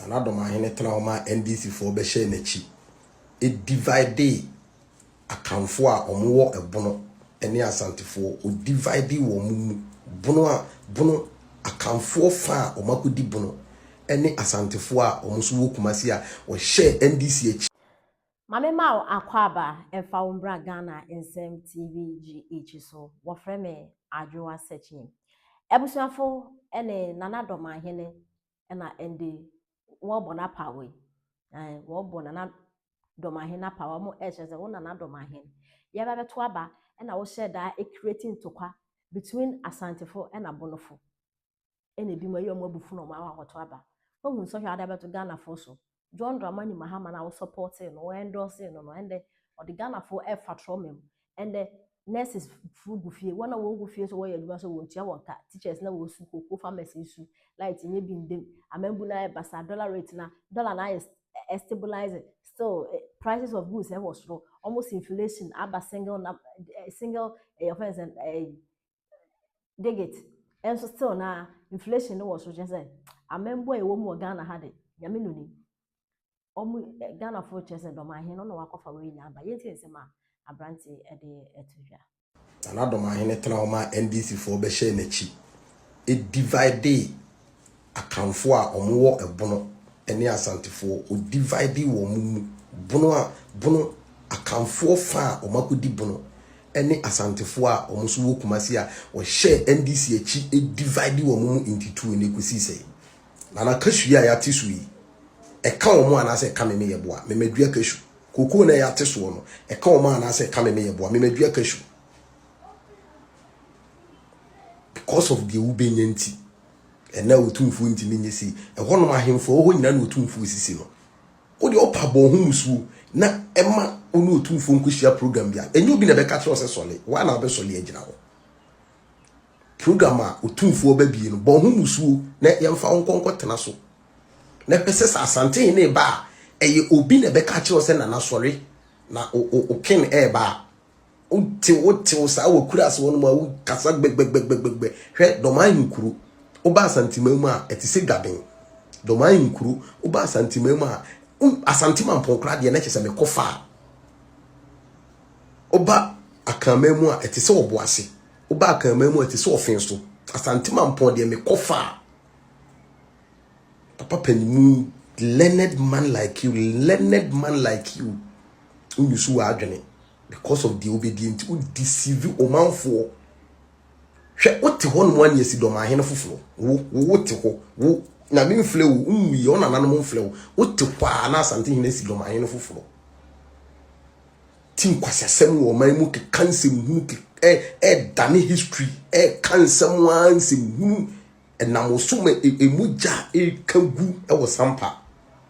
Anadoma hene trauma NDC for be share n'echi. E divide akamfo a omo ebono ene asantefo o divide wo mumu bono akamfo fa a omakodi bono ene asantefo a omo so wo kumasi a o share NDC echi. Mame Mao Akwaba Efa Umbra Ghana Nsem TV GH so wofre me adwoa searching. Ebusuafo ene Nana Doma hene ena ende wo bona pawe. Wo bona na Doma hene pawe mo ehye wo Nana Doma hene. Ye ba beto aba ena wo share da creating tokwa between asantefo ena bonofo. Ene bi mo ye mo abufu no ma wa woto aba. Ohun so hwa ada beto Ghana fo so. John Dramani Mahama na supporting no endorsing no and the Ghana for air patrolmen and the nurses fugufie one of wogufie so where you so wontia wonka teachers na wo su ko pharmacy su light nye bi ndem amembu na basa dollar rate na dollar na is stabilizing still prices of goods was low almost inflation aba single offense and dig it and so still na inflation no was so just say amembu e wo mu Ghana ha de nyame noni Ghana for chess and Doma hene no wakofa we nya ba yenti nsema abranti e de etodwa Anadoma hene trauma NDC for be share n'echi. E divide akamfo a omo ebono ene asantefo o divide wo mumu bono akamfo fa a omakodi bono ene asantefo a omo so wo kumasi a o share NDC echi e divide wo mumu into two ene kusi sei na kasua ya tisui e ka omo anase ka me yeboa me medua kashu koko na ya teso no e ka omo anase ka me yeboa me medua kashu because of the ubenyanti and now otumfu ntimi nyesi e hono ahemfo ho nyina na otumfu sisi no wo de opabo ho musu na ema onu otumfu nkohia program bia enye obi na be ka tro se sole wa na be sole agina ho program a otumfu obabie no bo ho musu na yemfa nkonko tena so na pese sa asante ne ba eye obi na be ka tro se na sore na o ken e ba wote sa wo kura se wono ma wo kasa gbegbegbegbegbe hwe Doma nkuru oba asantimamu a etise gaben Doma nkuru oba asantimamu a asantima mpokra de na kyese me kofa oba akamamu a etise oboase oba akamamu a etise ofenso asantima mpon de me kofa papa panimu learned man like you unyusu adwene because of the obedient who deceive omanfo hwe wote ho no wan yesi Doma hene foforo wo wote ho wo na me mfle wo unwi ona nanom mfle wo wote kwa na asante hene si Doma hene foforo tin kwasasem wo man mu ke kansem hu ke dane history kansem ansem hu enamosoma emuja kagu wo sampa.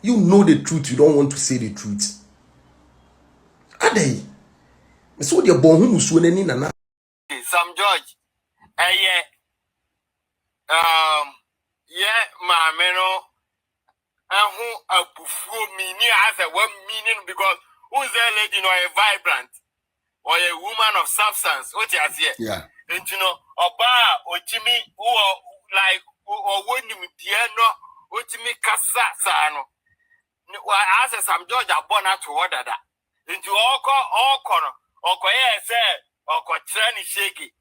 You know the truth, you don't want to say the truth adai me so de bon hu musuo nani nana Sam George maame no ahu abufuo mini as a 1 million because who's that lady no a vibrant or a woman of substance what you here yeah and you know oba ojimi who like or when you no ojimi kasa sa no as Sam George abona to order that into all corner oko say oko trani shake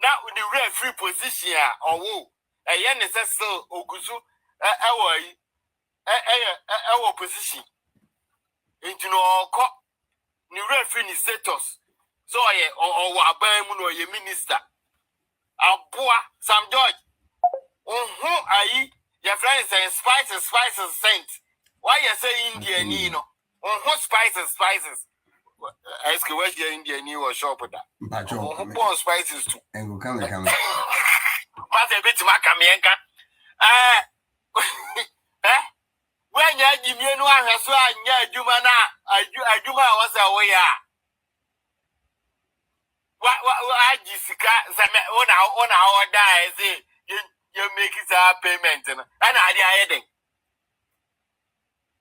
now the referee position or who yen is so oguzu our position into no oko the referee status so or abamu no ye minister abua Sam George ayi your friend saying spices scent why you say Indian no spices ask where's your Indian new shop that who spices too and go come but a bit makamienka when you give me no one so anya aduma was away what Jessica on our die say you make it a payment and I did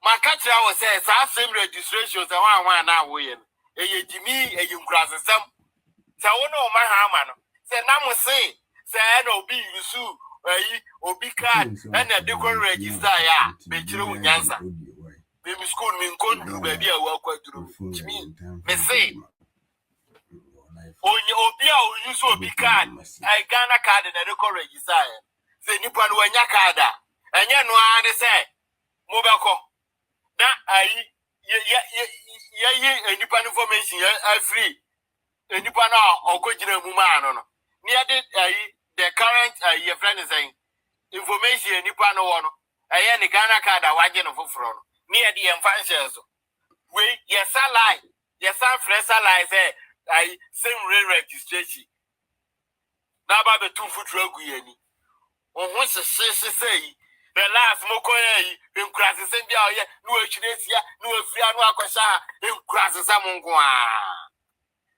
my country was say same registrations and one now we Jimmy a young class some so no my hammer say now say no be you sue obi card and a different register ya be chire unyansa be school min kondu baby a wa kwaduru me say onye obi a use obi card I Ghana card na record register say nipa no anya card enye no ade say mo be ko na ye nipa information ya free nipa na okojina mu ma no near the current your friend is saying information nipa no wono ni Ghana card awaje no foforo no near the emphasize we yes lie yes fresh lie say same rate registration na ba be two foot ragu yani ohun say the last mokoye in crasses and bia ye no atwiresia no afia no akwasha in crasses amonkoa.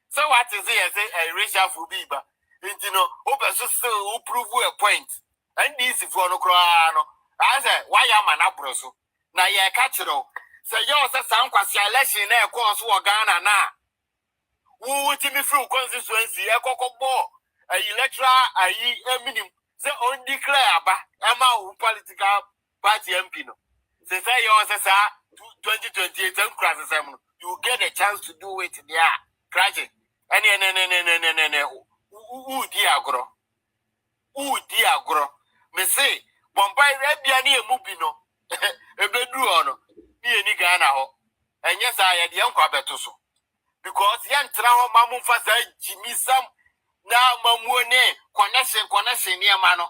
So what is it say a racial fubiba you know open so prove a point and this for no cra no I say why am an abroso na ye catch it say you say some kwasi election na e course wo Ghana na wo ti me free constituency e kokogbo electoral minimum say on declare aba ama political party MP no say you say 2028 you get a chance to do it there crashing ne udi agro me say Bombay rebia ni emubi no ebedu ono ni eni Ghana ho enye sa ye de enko abeto so because ye ntra ho mamu fa sa jimisam na mamuone connection ni ama no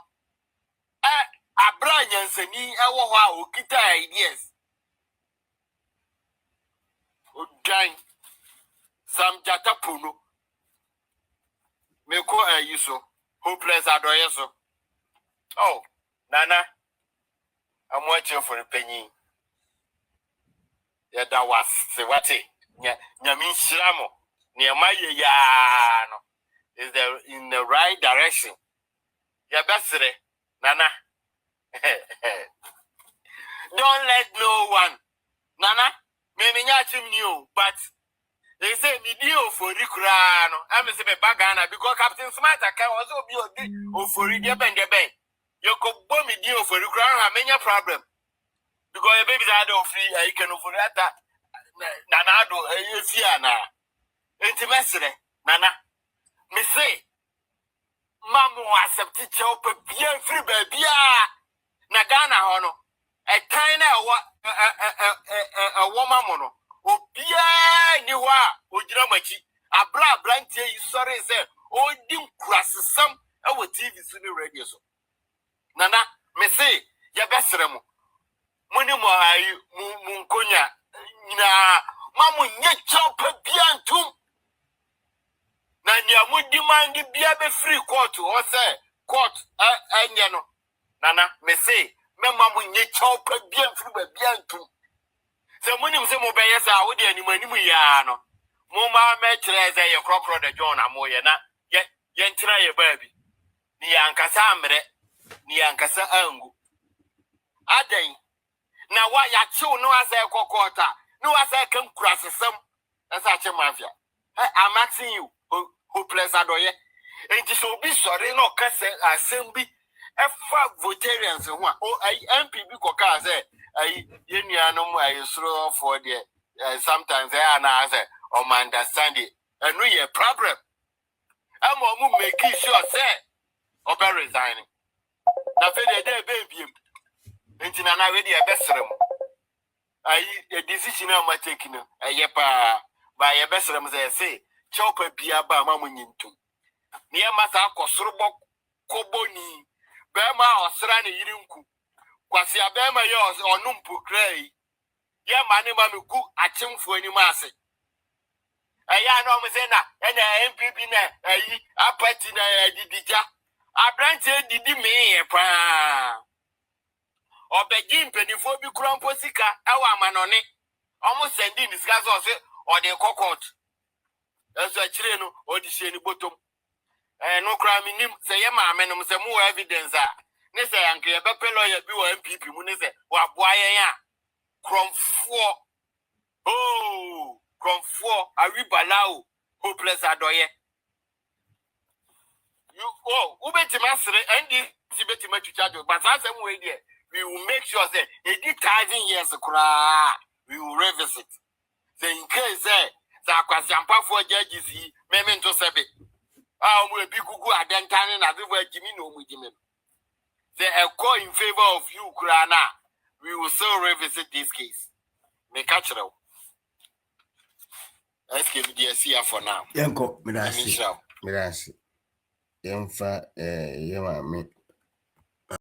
abra nyansani ewo ho a okita ideas odan sam jata puno me ko ayiso hopeless adoye so oh nana I'm watching for the penny ya da was se wate nyami shiramo ne maye ya no is there in the right direction ya besere nana don't let no one nana me nya chim new but they say me deal for Rikurano. I'm a bagana because Captain Smart can also be a for the ben. You could bomb me deal for Rikurano, have many problem. Because your babies are no free, I can offer that. Nanado, Fiana. Intimacy, Nana. Me say, Mamma accepted chop bien free baby. Nagana hono. A tiny a woman mono. Obia ni wa ogira machi abra brantie yi sori se odi nkurasesam e TV so ni radio so nana me say ya besere mo muni mo ayi mu nkonya nyina mamu nye chopa bia ntum na nya mu demand bia be free court o say court enye no nana me say me mamu nye chopa bia free bia ntum se munim se mo beye sa wo de animu ya no mo ma me kire ze ye krokro de John amoye na ye ntira ye baabi ni yankasa amre ni yankasa angu adan na wa ya chiw no asa kokota no asa kan kurasesam asa che mafia I'm asking you hopeless adoye enti so bi sore no kase asem bi efa votarians ho a MP bi koka say yenuanom ayesro for there sometimes na say understand it and we a problem am o make sure say obe resigning na fe dey baby ntina na we dey besrem a decision am taking pa ba ye besrem say chopa bia ba mamunyintu ne masa akosoro koboni be ma osra ne yirinku kwasi abema ye onumpu krai ye mane ma meku achimfo ani maase eya na o mse na na MPP na apati na didija abrante didi me pa obeji mpenifo bi krampo sika ewa amanone omo sendi ni sika so se o de kokot enso akire no odise ni botom no kra minim se ye ma amenom se mu evidence a ne se yanke ye bepelo ye bi wo MPP mu ne se wa boa yen a kromfo awibalao hopeless adoye you ubetima sere endi beti ma chucha but as some way there we will make sure that 80,000 years kura we will revisit. So in case that kwasampa for judges memento sebe we be gugu adentane na we Jimmy no mu Jimmy. Say a call in favor of you Kurana. We will still revisit this case. Make catch it. Let's give it the for now. Yanko, Mirasi. Yemfa, Yamami.